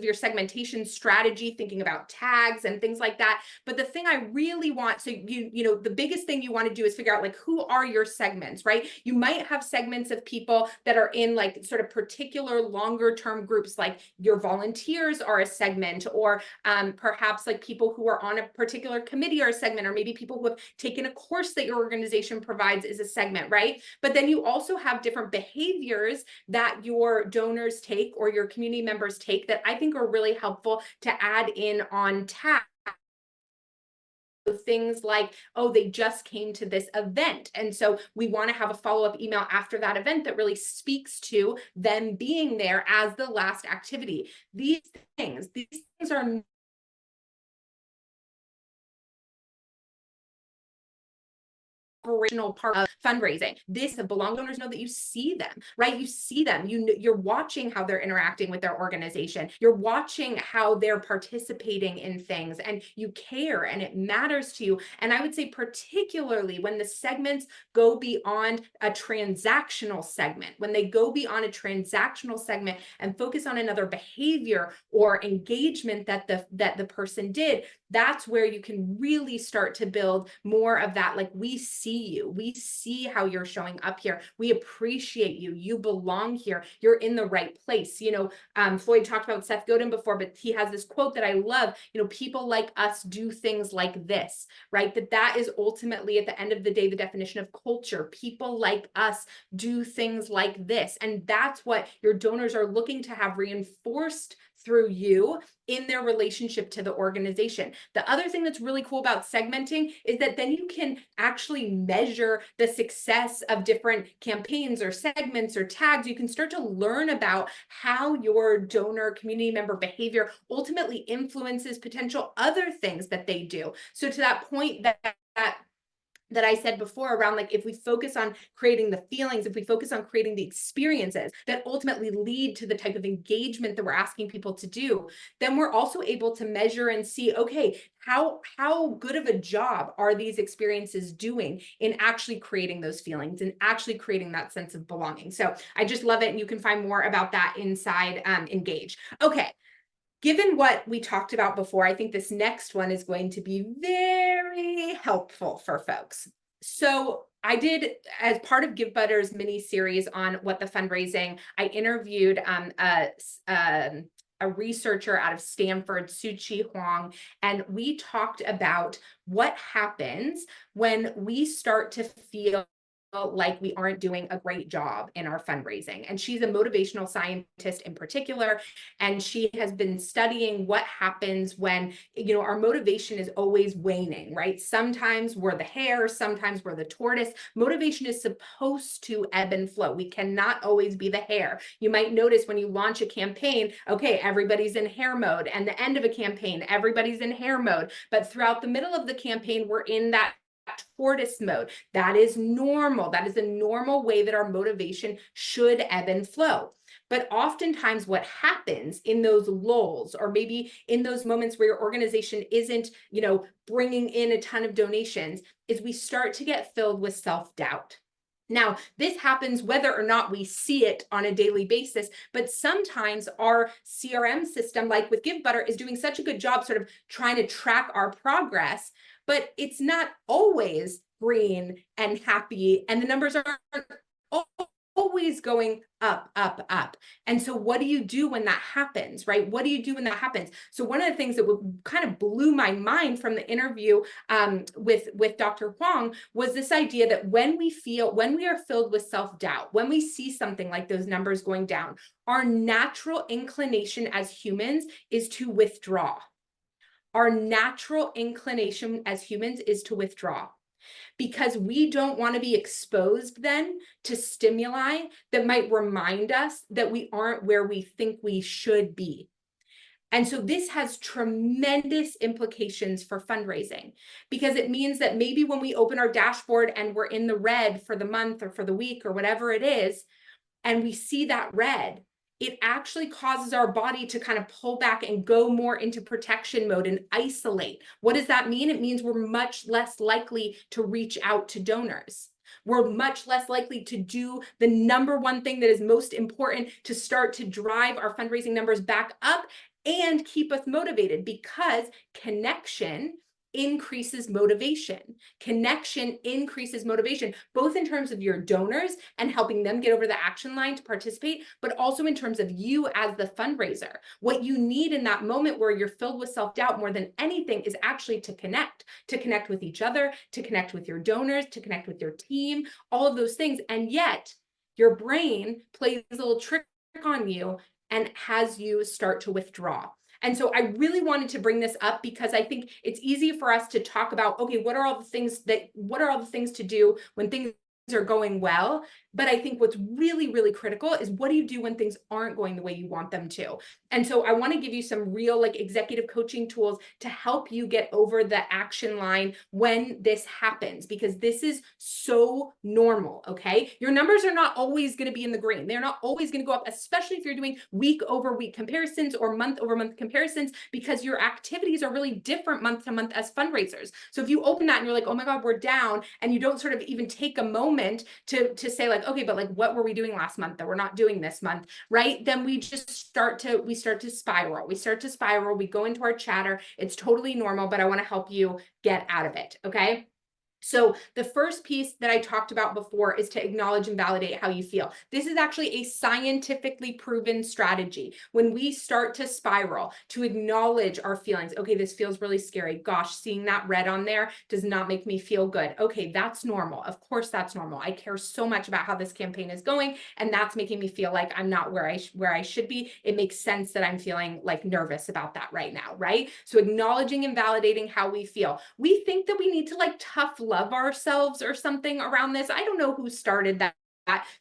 your segmentation strategy, thinking about tags and things like that. But the thing I really want, so you know, the biggest thing you want to do is figure out like, who are your segments, right? You might have segments of people that are in like sort of particular longer term groups, like your volunteers are a segment, or perhaps like people who are on a particular committee are a segment, or maybe people who have taken a course that your organization provides is a segment, right? But then you also have different behaviors that your donors take or your community members take that I think are really helpful to add in on tag. Things like, oh, they just came to this event, and so we want to have a follow-up email after that event that really speaks to them being there as the last activity. These things are operational part of fundraising. The belong donors know that you see them, right? You see them, you're watching how they're interacting with their organization. You're watching how they're participating in things, and you care, and it matters to you. And I would say particularly when the segments go beyond a transactional segment, when they go beyond a transactional segment and focus on another behavior or engagement that the person did, that's where you can really start to build more of that, like, we see you, we see how you're showing up here, we appreciate you, you belong here, you're in the right place. You know, Floyd talked about Seth Godin before, but he has this quote that I love, you know, people like us do things like this, right? That is ultimately at the end of the day the definition of culture. People like us do things like this, and that's what your donors are looking to have reinforced through you in their relationship to the organization. The other thing that's really cool about segmenting is that then you can actually measure the success of different campaigns or segments or tags. You can start to learn about how your donor community member behavior ultimately influences potential other things that they do. So to that point, that I said before around like, if we focus on creating the feelings, if we focus on creating the experiences that ultimately lead to the type of engagement that we're asking people to do, then we're also able to measure and see, okay, how good of a job are these experiences doing in actually creating those feelings and actually creating that sense of belonging. So I just love it. And you can find more about that inside Engage. Okay. Given what we talked about before, I think this next one is going to be very helpful for folks. So I did, as part of Givebutter's mini series on what the fundraising, I interviewed a researcher out of Stanford, Suchi Huang, and we talked about what happens when we start to feel like we aren't doing a great job in our fundraising. And she's a motivational scientist in particular, and she has been studying what happens when, you know, our motivation is always waning, right? Sometimes we're the hare, sometimes we're the tortoise. Motivation is supposed to ebb and flow. We cannot always be the hare. You might notice when you launch a campaign, okay, everybody's in hare mode, and the end of a campaign, everybody's in hare mode. But throughout the middle of the campaign, we're in that tortoise mode. That is normal. That is a normal way that our motivation should ebb and flow. But oftentimes what happens in those lulls, or maybe in those moments where your organization isn't, you know, bringing in a ton of donations, is we start to get filled with self-doubt. Now, this happens whether or not we see it on a daily basis, but sometimes our CRM system, like with Givebutter, is doing such a good job sort of trying to track our progress, but it's not always green and happy, and the numbers aren't always going up, up, up. And so what do you do when that happens, right? What do you do when that happens? So one of the things that kind of blew my mind from the interview with Dr. Huang was this idea that when we are filled with self-doubt, when we see something like those numbers going down, our natural inclination as humans is to withdraw. Our natural inclination as humans is to withdraw, because we don't want to be exposed then to stimuli that might remind us that we aren't where we think we should be. And so this has tremendous implications for fundraising, because it means that maybe when we open our dashboard and we're in the red for the month or for the week or whatever it is, and we see that red, it actually causes our body to kind of pull back and go more into protection mode and isolate. What does that mean? It means we're much less likely to reach out to donors. We're much less likely to do the number one thing that is most important to start to drive our fundraising numbers back up and keep us motivated, because connection increases motivation. Connection increases motivation, both in terms of your donors and helping them get over the action line to participate, but also in terms of you as the fundraiser. What you need in that moment where you're filled with self-doubt more than anything is actually to connect with each other, to connect with your donors, to connect with your team, all of those things. And yet your brain plays a little trick on you and has you start to withdraw. And so I really wanted to bring this up because I think it's easy for us to talk about, okay, what are all the things to do when things are going well? But I think what's really, really critical is, what do you do when things aren't going the way you want them to? And so I want to give you some real executive coaching tools to help you get over the action line when this happens, because this is so normal, okay? Your numbers are not always going to be in the green. They're not always going to go up, especially if you're doing week over week comparisons or month over month comparisons, because your activities are really different month to month as fundraisers. So if you open that and you're like, oh my God, we're down, and you don't sort of even take a moment to say okay, but what were we doing last month that we're not doing this month, right? Then we just start to spiral. We go into our chatter. It's totally normal, but I want to help you get out of it, okay? So the first piece that I talked about before is to acknowledge and validate how you feel. This is actually a scientifically proven strategy. When we start to spiral, to acknowledge our feelings. Okay, this feels really scary. Gosh, seeing that red on there does not make me feel good. Okay, that's normal. Of course, that's normal. I care so much about how this campaign is going, and that's making me feel like I'm not where I should be. It makes sense that I'm feeling nervous about that right now, right? So acknowledging and validating how we feel. We think that we need to tough love ourselves or something around this. I don't know who started that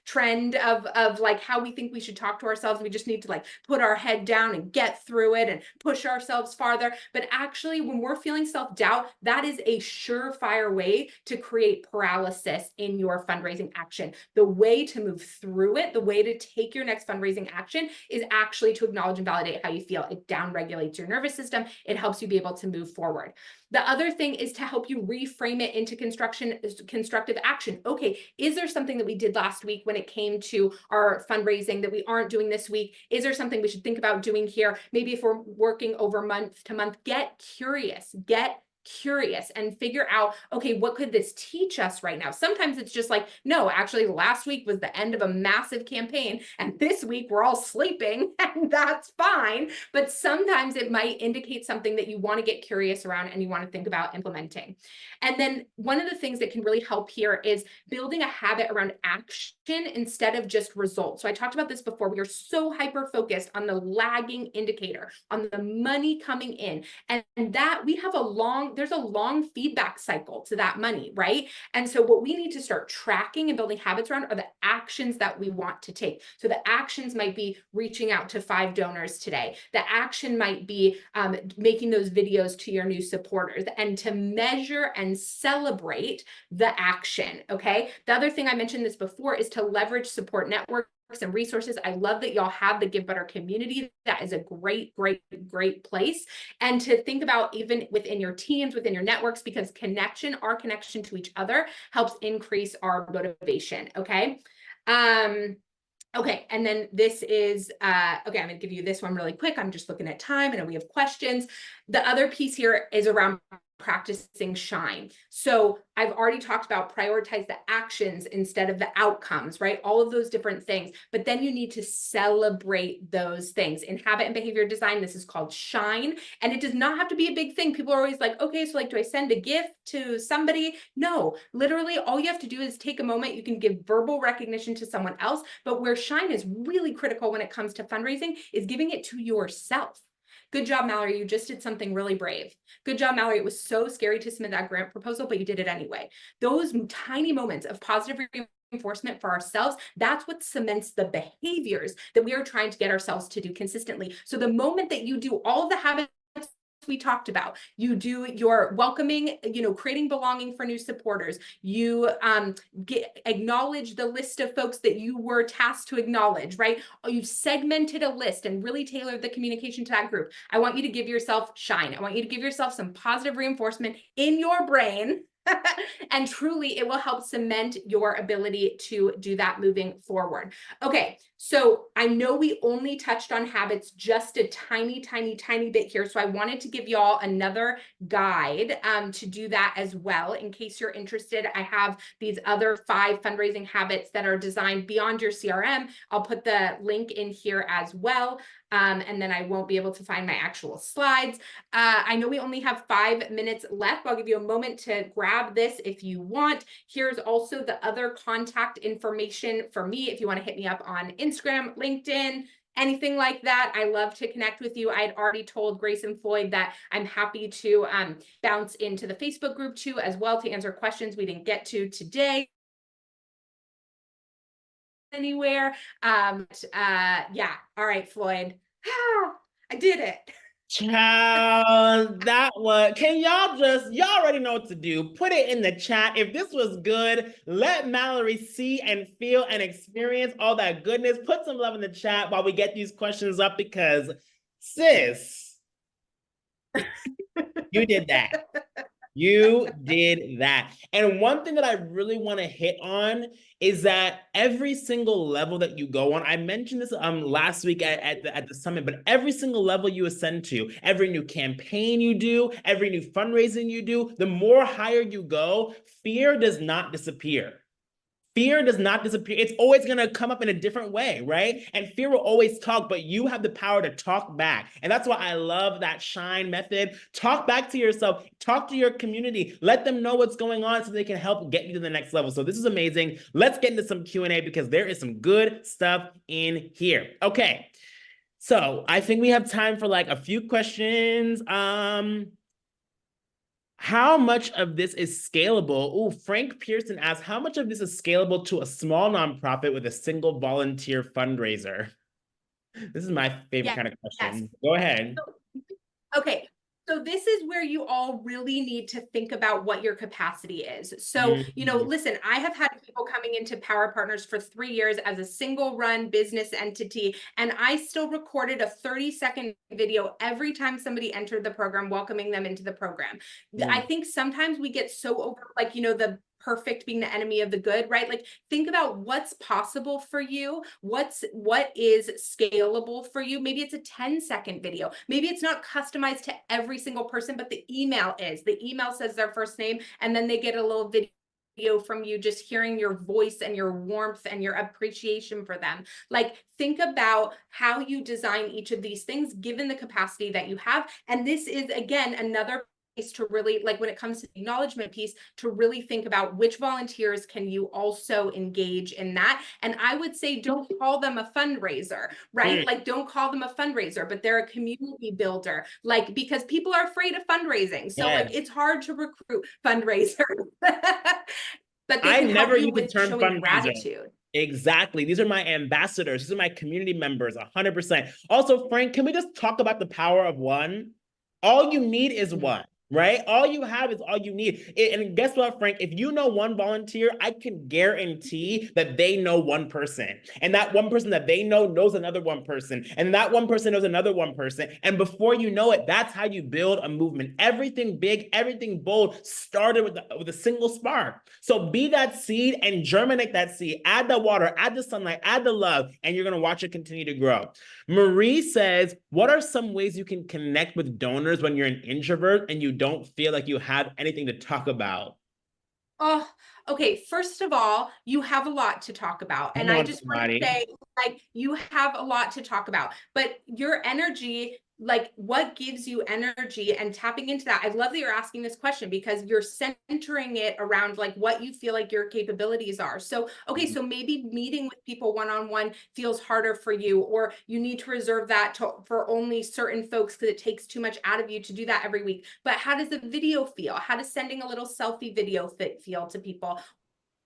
trend of like how we think we should talk to ourselves. We just need to like put our head down and get through it and push ourselves farther. But actually, when we're feeling self-doubt, that is a surefire way to create paralysis in your fundraising action. The way to move through it, the way to take your next fundraising action is actually to acknowledge and validate how you feel. It downregulates your nervous system. It helps you be able to move forward. The other thing is to help you reframe it into constructive action. Okay, is there something that we did last week when it came to our fundraising that we aren't doing this week? Is there something we should think about doing here? Maybe if we're working over month to month, get curious and figure out, okay, what could this teach us right now? Sometimes it's just like, no, actually last week was the end of a massive campaign and this week we're all sleeping and that's fine. But sometimes it might indicate something that you want to get curious around and you want to think about implementing. And then one of the things that can really help here is building a habit around action instead of just results. So I talked about this before. We are so hyper-focused on the lagging indicator, on the money coming in, and that we have there's a long feedback cycle to that money, right? And so what we need to start tracking and building habits around are the actions that we want to take. So the actions might be reaching out to 5 donors today. The action might be making those videos to your new supporters, and to measure and celebrate the action, okay? The other thing I mentioned this before is to leverage support networks and resources. I love that y'all have the Givebutter community. That is a great place. And to think about even within your teams, within your networks, because our connection to each other helps increase our motivation, okay? Okay, and then this is, okay, I'm gonna give you this one really quick. I'm just looking at time. I know we have questions. The other piece here is around practicing shine. So I've already talked about prioritize the actions instead of the outcomes, right? All of those different things, but then you need to celebrate those things. In habit and behavior design, this is called shine, and it does not have to be a big thing. People are always like, okay, so like, do I send a gift to somebody? No, literally all you have to do is take a moment. You can give verbal recognition to someone else, but where shine is really critical when it comes to fundraising is giving it to yourself. Good job, Mallory. You just did something really brave. Good job, Mallory. It was so scary to submit that grant proposal, but you did it anyway. Those tiny moments of positive reinforcement for ourselves, that's what cements the behaviors that we are trying to get ourselves to do consistently. So the moment that you do all of the habits we talked about, you do your welcoming, creating belonging for new supporters, you acknowledge the list of folks that you were tasked to acknowledge, right? You've segmented a list and really tailored the communication to that group. I want you to give yourself shine. I want you to give yourself some positive reinforcement in your brain. And truly, it will help cement your ability to do that moving forward. Okay, so I know we only touched on habits just a tiny bit here. So I wanted to give y'all another guide to do that as well. In case you're interested, I have these other 5 fundraising habits that are designed beyond your CRM. I'll put the link in here as well. And then I won't be able to find my actual slides. I know we only have 5 minutes left. I'll give you a moment to grab this if you want. Here's also the other contact information for me if you want to hit me up on Instagram, LinkedIn, anything like that. I love to connect with you. I had already told Grace and Floyd that I'm happy to bounce into the Facebook group too as well to answer questions we didn't get to today anywhere. Yeah. All right, Floyd. I did it. Child, that was, y'all already know what to do. Put it in the chat. If this was good, let Mallory see and feel and experience all that goodness. Put some love in the chat while we get these questions up because, sis, you did that. You did that. And one thing that I really want to hit on is that every single level that you go on, I mentioned this last week at the summit, but every single level you ascend to, every new campaign you do, every new fundraising you do, the more higher you go, fear does not disappear. Fear does not disappear. It's always going to come up in a different way, right? And fear will always talk, but you have the power to talk back. And that's why I love that shine method. Talk back to yourself. Talk to your community. Let them know what's going on so they can help get you to the next level. So this is amazing. Let's get into some Q&A because there is some good stuff in here. Okay. So I think we have time for like a few questions. How much of this is scalable? Oh, Frank Pearson asks, how much of this is scalable to a small nonprofit with a single volunteer fundraiser? This is my favorite Yes, kind of yes. question. Go ahead. Okay, so this is where you all really need to think about what your capacity is. So, listen, I have had people coming into Power Partners for 3 years as a single run business entity, and I still recorded a 30-second video every time somebody entered the program, welcoming them into the program. I think sometimes we get so over, like, the perfect being the enemy of the good, right? Like, think about what's possible for you, what is scalable for you. Maybe it's a 10-second video, maybe it's not customized to every single person, but the email says their first name, and then they get a little video from you, just hearing your voice and your warmth and your appreciation for them. Like, think about how you design each of these things given the capacity that you have. And this is, again, another to really, like, when it comes to the acknowledgement piece, to really think about which volunteers can you also engage in that. And I would say, don't call them a fundraiser, right? Like, don't call them a fundraiser, but they're a community builder, like, because people are afraid of fundraising. So like, it's hard to recruit fundraisers, but they I can help never you use the with term showing fundraiser. gratitude. Exactly. These are my ambassadors. These are my community members, 100%. Also, Frank, can we just talk about the power of one? All you need is one, right? All you have is all you need. And guess what, Frank? If you know one volunteer, I can guarantee that they know one person. And that one person that they know knows another one person. And that one person knows another one person. And before you know it, that's how you build a movement. Everything big, everything bold started with a single spark. So be that seed and germinate that seed. Add the water, add the sunlight, add the love, and you're going to watch it continue to grow. Marie says, what are some ways you can connect with donors when you're an introvert and you don't feel like you have anything to talk about? Oh, okay. First of all, you have a lot to talk about. Come And I on, just want somebody. to say, like, you have a lot to talk about, but your energy, like, what gives you energy, and tapping into that. I love that you're asking this question, because you're centering it around like what you feel like your capabilities are. So, okay, so maybe meeting with people one-on-one feels harder for you, or you need to reserve that for only certain folks because it takes too much out of you to do that every week. But how does the video feel? How does sending a little selfie video feel to people?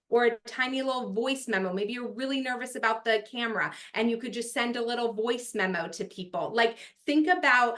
Or a tiny little voice memo. Maybe you're really nervous about the camera and you could just send a little voice memo to people. Like, think about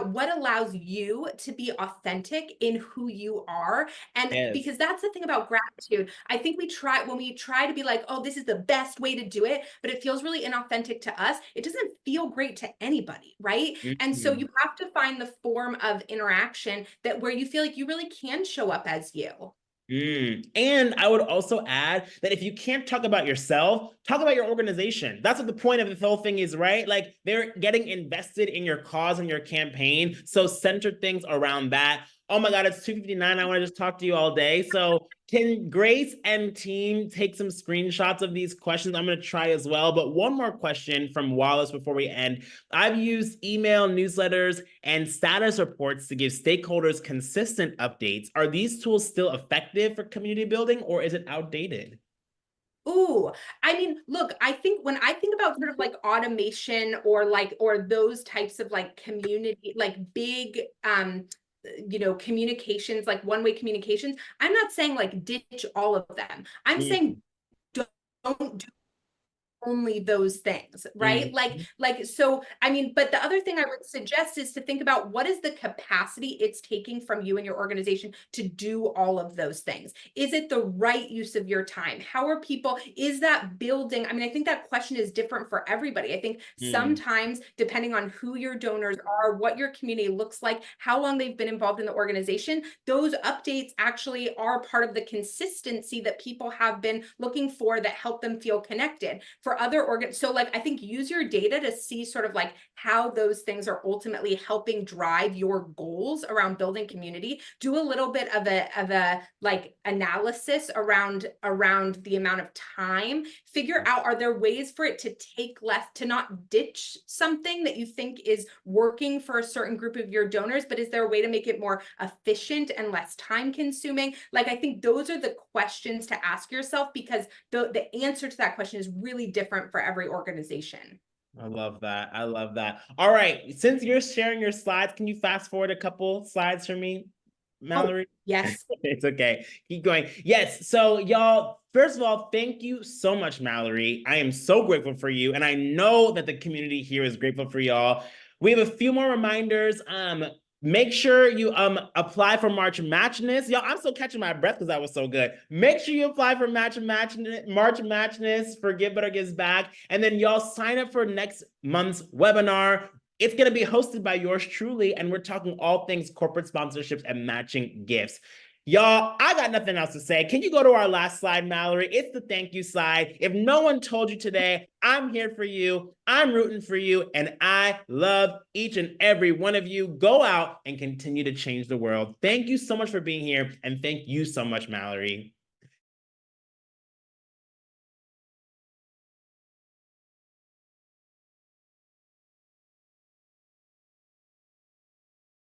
what allows you to be authentic in who you are. And because that's the thing about gratitude, I think when we try to be like, oh, this is the best way to do it, but it feels really inauthentic to us, it doesn't feel great to anybody, right? And so you have to find the form of interaction where you feel like you really can show up as you. And I would also add that if you can't talk about yourself, talk about your organization. That's what the point of this whole thing is, right? Like, they're getting invested in your cause and your campaign. So center things around that. Oh my God, it's 2:59. I want to just talk to you all day. So can Grace and team take some screenshots of these questions? I'm going to try as well. But one more question from Wallace before we end. I've used email newsletters and status reports to give stakeholders consistent updates. Are these tools still effective for community building, or is it outdated? Ooh, I mean, look, I think when I think about sort of like automation, or those types of like community, like big, communications, like one-way communications, I'm not saying like ditch all of them. I'm saying don't do only those things, right? So, I mean, but the other thing I would suggest is to think about what is the capacity it's taking from you and your organization to do all of those things. Is it the right use of your time? How are people, is that building? I mean, I think that question is different for everybody. I think sometimes, depending on who your donors are, what your community looks like, how long they've been involved in the organization, those updates actually are part of the consistency that people have been looking for that help them feel connected. For other organs, so like, I think use your data to see sort of like how those things are ultimately helping drive your goals around building community. Do a little bit of a like analysis around the amount of time. Figure out, are there ways for it to take less, to not ditch something that you think is working for a certain group of your donors, but is there a way to make it more efficient and less time consuming? Like, I think those are the questions to ask yourself, because the answer to that question is really different for every organization. I love that. I love that. All right. Since you're sharing your slides, can you fast forward a couple slides for me? Mallory? Yes. It's okay. Keep going. Yes. So, y'all, first of all, thank you so much, Mallory. I am so grateful for you. And I know that the community here is grateful for y'all. We have a few more reminders. Make sure you apply for March Matchness. Y'all, I'm still catching my breath because that was so good. Make sure you apply for March Matchness for Givebutter Gives Back. And then y'all sign up for next month's webinar. It's going to be hosted by yours truly, and we're talking all things corporate sponsorships and matching gifts. Y'all, I got nothing else to say. Can you go to our last slide, Mallory? It's the thank you slide. If no one told you today, I'm here for you. I'm rooting for you, and I love each and every one of you. Go out and continue to change the world. Thank you so much for being here, and thank you so much, Mallory.